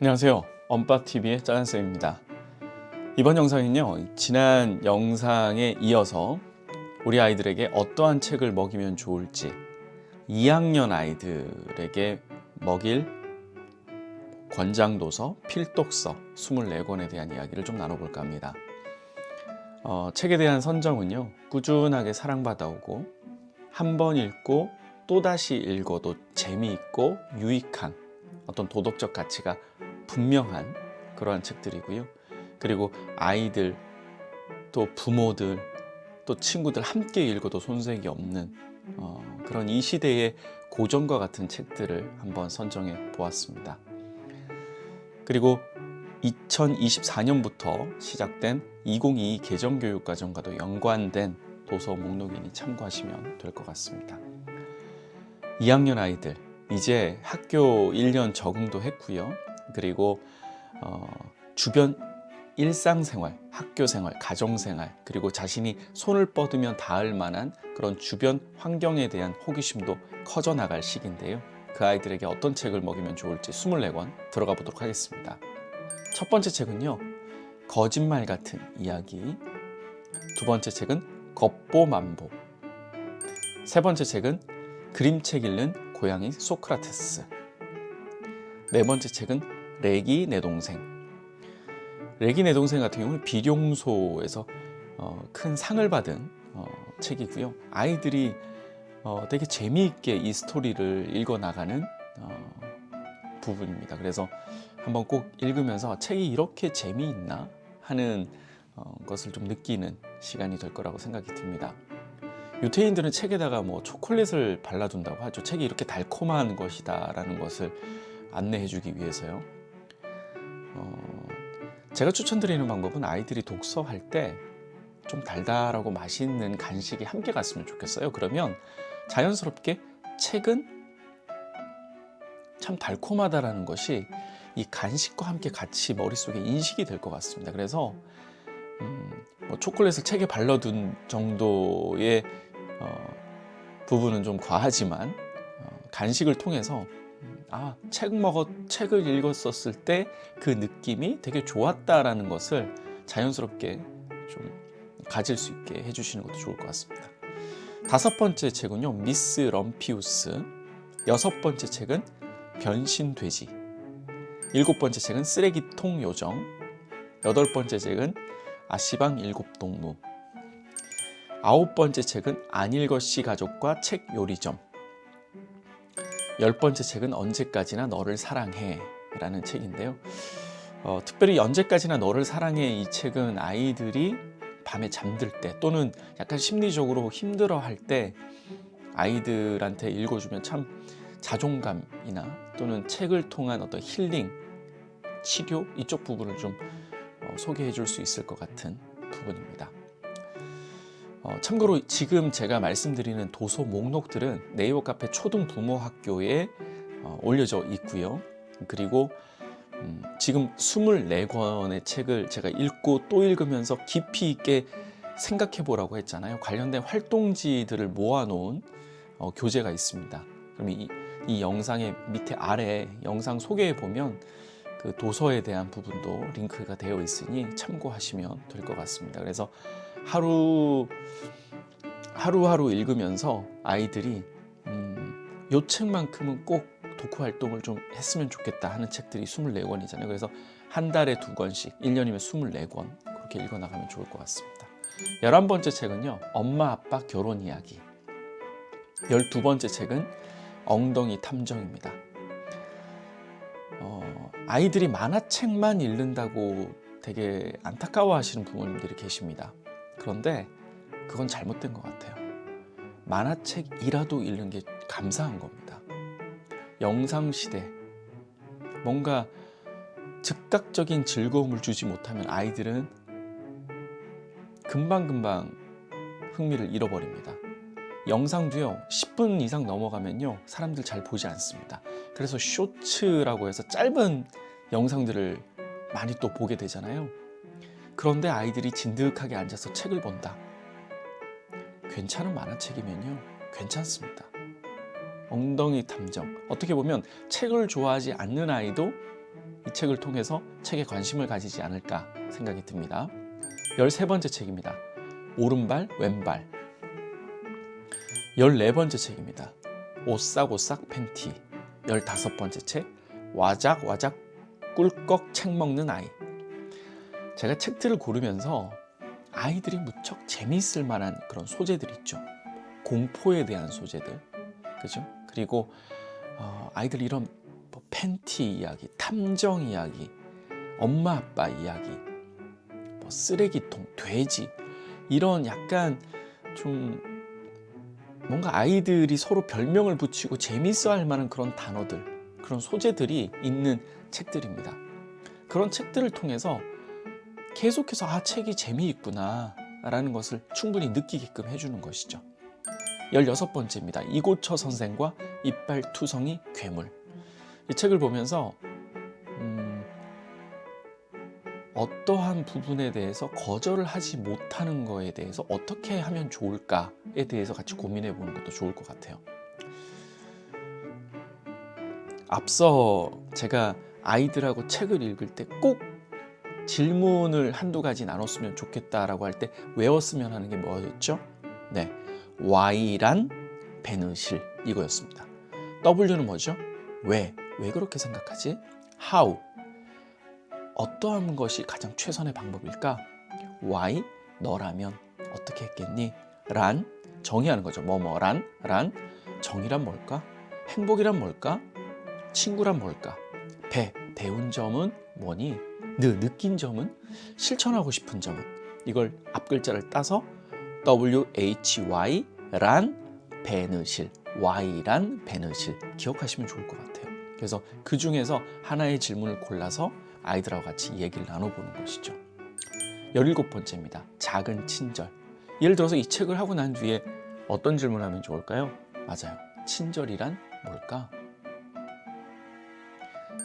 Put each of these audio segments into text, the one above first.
안녕하세요. 언박TV의 짜잔쌤입니다. 이번 영상은요, 지난 영상에 이어서 우리 아이들에게 어떠한 책을 먹이면 좋을지 2학년 아이들에게 먹일 권장도서, 필독서 24권에 대한 이야기를 좀 나눠볼까 합니다. 책에 대한 선정은요, 꾸준하게 사랑받아오고 한 번 읽고 또다시 읽어도 재미있고 유익한 어떤 도덕적 가치가 분명한 그러한 책들이고요. 그리고 아이들, 또 부모들, 또 친구들 함께 읽어도 손색이 없는 그런 이 시대의 고전과 같은 책들을 한번 선정해 보았습니다. 그리고 2024년부터 시작된 2022 개정교육과정과도 연관된 도서 목록이니 참고하시면 될 것 같습니다. 2학년 아이들, 이제 학교 1년 적응도 했고요. 그리고 주변 일상생활, 학교생활, 가정생활, 그리고 자신이 손을 뻗으면 닿을 만한 그런 주변 환경에 대한 호기심도 커져 나갈 시기인데요. 그 아이들에게 어떤 책을 먹이면 좋을지 24권 들어가 보도록 하겠습니다. 첫 번째 책은요, 거짓말 같은 이야기. 두 번째 책은 겉보만보. 세 번째 책은 그림책 읽는 고양이 소크라테스. 네 번째 책은 레기 내 동생. 레기 내 동생 같은 경우는 비룡소에서 큰 상을 받은 책이고요. 아이들이 되게 재미있게 이 스토리를 읽어나가는 부분입니다. 그래서 한번 꼭 읽으면서 책이 이렇게 재미있나 하는 것을 좀 느끼는 시간이 될 거라고 생각이 듭니다. 유태인들은 책에다가 초콜릿을 발라둔다고 하죠. 책이 이렇게 달콤한 것이다 라는 것을 안내해주기 위해서요. 제가 추천드리는 방법은 아이들이 독서할 때 좀 달달하고 맛있는 간식이 함께 갔으면 좋겠어요. 그러면 자연스럽게 책은 참 달콤하다라는 것이 이 간식과 함께 같이 머릿속에 인식이 될 것 같습니다. 그래서 초콜릿을 책에 발라둔 정도의 부분은 좀 과하지만 간식을 통해서 책을 읽었었을 때 그 느낌이 되게 좋았다라는 것을 자연스럽게 좀 가질 수 있게 해주시는 것도 좋을 것 같습니다. 다섯 번째 책은요, 미스 럼피우스. 여섯 번째 책은 변신돼지. 일곱 번째 책은 쓰레기통 요정. 여덟 번째 책은 아시방 일곱 동무. 아홉 번째 책은 안일거씨 가족과 책 요리점. 열 번째 책은 언제까지나 너를 사랑해 라는 책인데요. 특별히 언제까지나 너를 사랑해 이 책은 아이들이 밤에 잠들 때 또는 약간 심리적으로 힘들어할 때 아이들한테 읽어주면 참 자존감이나 또는 책을 통한 어떤 힐링, 치료 이쪽 부분을 좀 소개해 줄 수 있을 것 같은 부분입니다. 참고로 지금 제가 말씀드리는 도서 목록들은 네이버 카페 초등부모학교에 올려져 있고요. 그리고 지금 24권의 책을 제가 읽고 또 읽으면서 깊이 있게 생각해 보라고 했잖아요. 관련된 활동지들을 모아놓은 교재가 있습니다. 그럼 이 영상의 밑에 아래 영상 소개에 보면 그 도서에 대한 부분도 링크가 되어 있으니 참고하시면 될 것 같습니다. 그래서 하루하루 읽으면서 아이들이 요 책만큼은 꼭 독후 활동을 좀 했으면 좋겠다 하는 책들이 24권이잖아요. 그래서 한 달에 2권씩, 1년이면 24권 그렇게 읽어나가면 좋을 것 같습니다. 11번째 책은요, 엄마 아빠 결혼 이야기. 12번째 책은 엉덩이 탐정입니다. 아이들이 만화책만 읽는다고 되게 안타까워하시는 부모님들이 계십니다. 그런데 그건 잘못된 것 같아요. 만화책이라도 읽는 게 감사한 겁니다. 영상시대, 뭔가 즉각적인 즐거움을 주지 못하면 아이들은 금방금방 흥미를 잃어버립니다. 영상도요, 10분 이상 넘어가면요, 사람들 잘 보지 않습니다. 그래서 쇼츠라고 해서 짧은 영상들을 많이 또 보게 되잖아요. 그런데 아이들이 진득하게 앉아서 책을 본다. 괜찮은 만화책이면요, 괜찮습니다. 엉덩이 탐정. 어떻게 보면 책을 좋아하지 않는 아이도 이 책을 통해서 책에 관심을 가지지 않을까 생각이 듭니다. 13번째 책입니다. 오른발 왼발. 14번째 책입니다. 오싹오싹 팬티. 15번째 책 와작와작 꿀꺽 책 먹는 아이. 제가 책들을 고르면서 아이들이 무척 재미있을 만한 그런 소재들 있죠. 공포에 대한 소재들, 그죠? 그리고 아이들 이런 뭐 팬티 이야기, 탐정 이야기, 엄마 아빠 이야기, 뭐 쓰레기통, 돼지, 이런 약간 좀 뭔가 아이들이 서로 별명을 붙이고 재밌어 할 만한 그런 단어들, 그런 소재들이 있는 책들입니다. 그런 책들을 통해서 계속해서 책이 재미있구나 라는 것을 충분히 느끼게끔 해주는 것이죠. 16번째입니다. 이고처 선생과 이빨투성이 괴물. 이 책을 보면서 어떠한 부분에 대해서 거절을 하지 못하는 거에 대해서 어떻게 하면 좋을까에 대해서 같이 고민해 보는 것도 좋을 것 같아요. 앞서 제가 아이들하고 책을 읽을 때 꼭 질문을 한두 가지 나눴으면 좋겠다라고 할 때 외웠으면 하는 게 뭐였죠? 네, Y란 베느실, 이거였습니다. W는 뭐죠? 왜 그렇게 생각하지? How, 어떠한 것이 가장 최선의 방법일까? Why, 너라면 어떻게 했겠니? 란, 정의하는 거죠. 뭐뭐란, 정의란 뭘까? 행복이란 뭘까? 친구란 뭘까? 배운 점은 뭐니? 느낀 점은? 실천하고 싶은 점은? 이걸 앞글자를 따서 WHY 란 베느실, Y란 베느실 기억하시면 좋을 것 같아요. 그래서 그 중에서 하나의 질문을 골라서 아이들하고 같이 얘기를 나눠보는 것이죠. 17번째입니다. 작은 친절. 예를 들어서 이 책을 하고 난 뒤에 어떤 질문을 하면 좋을까요? 맞아요. 친절이란 뭘까?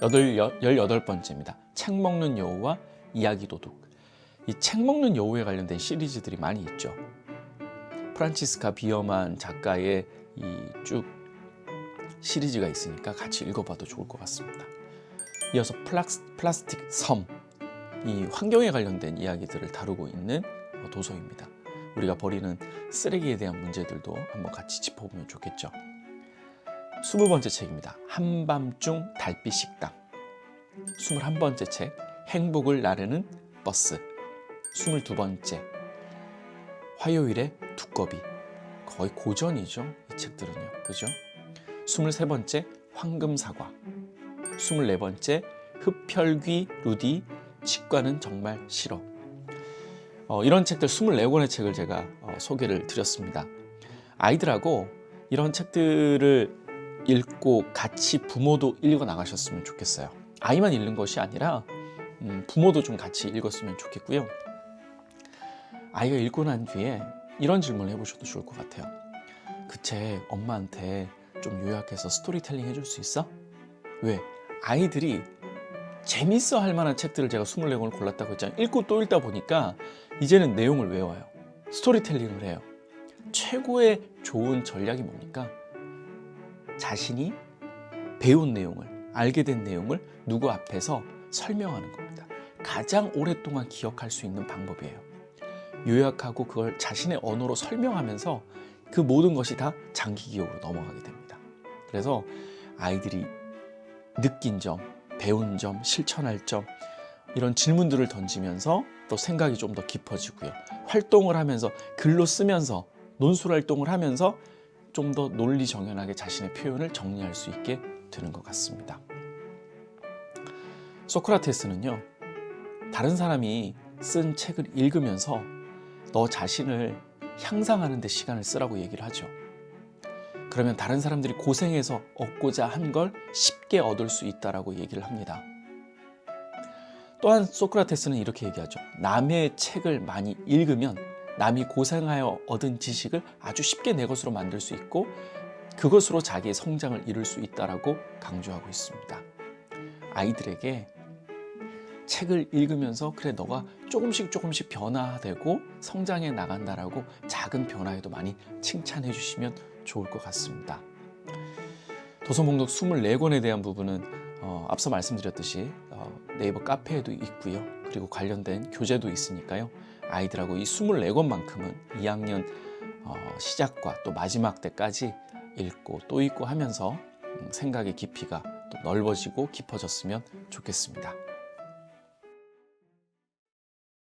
18번째입니다. 책 먹는 여우와 이야기 도둑. 이 책 먹는 여우에 관련된 시리즈들이 많이 있죠. 프란치스카 비어만 작가의 이 쭉 시리즈가 있으니까 같이 읽어봐도 좋을 것 같습니다. 이어서 플라스틱 섬, 이 환경에 관련된 이야기들을 다루고 있는 도서입니다. 우리가 버리는 쓰레기에 대한 문제들도 한번 같이 짚어보면 좋겠죠. 20번째 책입니다. 한밤중 달빛 식당. 21번째 책 행복을 나르는 버스. 22번째 화요일의 두꺼비. 거의 고전이죠, 이 책들은요, 그죠? 23번째 황금사과. 24번째 흡혈귀 루디 치과는 정말 싫어. 이런 책들 24권의 책을 제가 소개를 드렸습니다. 아이들하고 이런 책들을 읽고 같이 부모도 읽어 나가셨으면 좋겠어요. 아이만 읽는 것이 아니라 부모도 좀 같이 읽었으면 좋겠고요. 아이가 읽고 난 뒤에 이런 질문을 해보셔도 좋을 것 같아요. 그 책 엄마한테 좀 요약해서 스토리텔링 해줄 수 있어? 왜? 아이들이 재밌어 할 만한 책들을 제가 24권을 골랐다고 했잖아요. 읽고 또 읽다 보니까 이제는 내용을 외워요. 스토리텔링을 해요. 최고의 좋은 전략이 뭡니까? 자신이 배운 내용을, 알게 된 내용을 누구 앞에서 설명하는 겁니다. 가장 오랫동안 기억할 수 있는 방법이에요. 요약하고 그걸 자신의 언어로 설명하면서 그 모든 것이 다 장기 기억으로 넘어가게 됩니다. 그래서 아이들이 느낀 점, 배운 점, 실천할 점, 이런 질문들을 던지면서 또 생각이 좀 더 깊어지고요. 활동을 하면서 글로 쓰면서 논술 활동을 하면서 좀 더 논리정연하게 자신의 표현을 정리할 수 있게 되는 것 같습니다. 소크라테스는요, 다른 사람이 쓴 책을 읽으면서 너 자신을 향상하는 데 시간을 쓰라고 얘기를 하죠. 그러면 다른 사람들이 고생해서 얻고자 한 걸 쉽게 얻을 수 있다라고 얘기를 합니다. 또한 소크라테스는 이렇게 얘기하죠. 남의 책을 많이 읽으면 남이 고생하여 얻은 지식을 아주 쉽게 내 것으로 만들 수 있고 그것으로 자기의 성장을 이룰 수 있다라고 강조하고 있습니다. 아이들에게 책을 읽으면서 그래 너가 조금씩 변화되고 성장해 나간다라고 작은 변화에도 많이 칭찬해 주시면 좋을 것 같습니다. 도서 목록 24권에 대한 부분은 앞서 말씀드렸듯이 네이버 카페에도 있고요. 그리고 관련된 교재도 있으니까요. 아이들하고 이 24권만큼은 2학년 시작과 또 마지막 때까지 읽고 또 읽고 하면서 생각의 깊이가 또 넓어지고 깊어졌으면 좋겠습니다.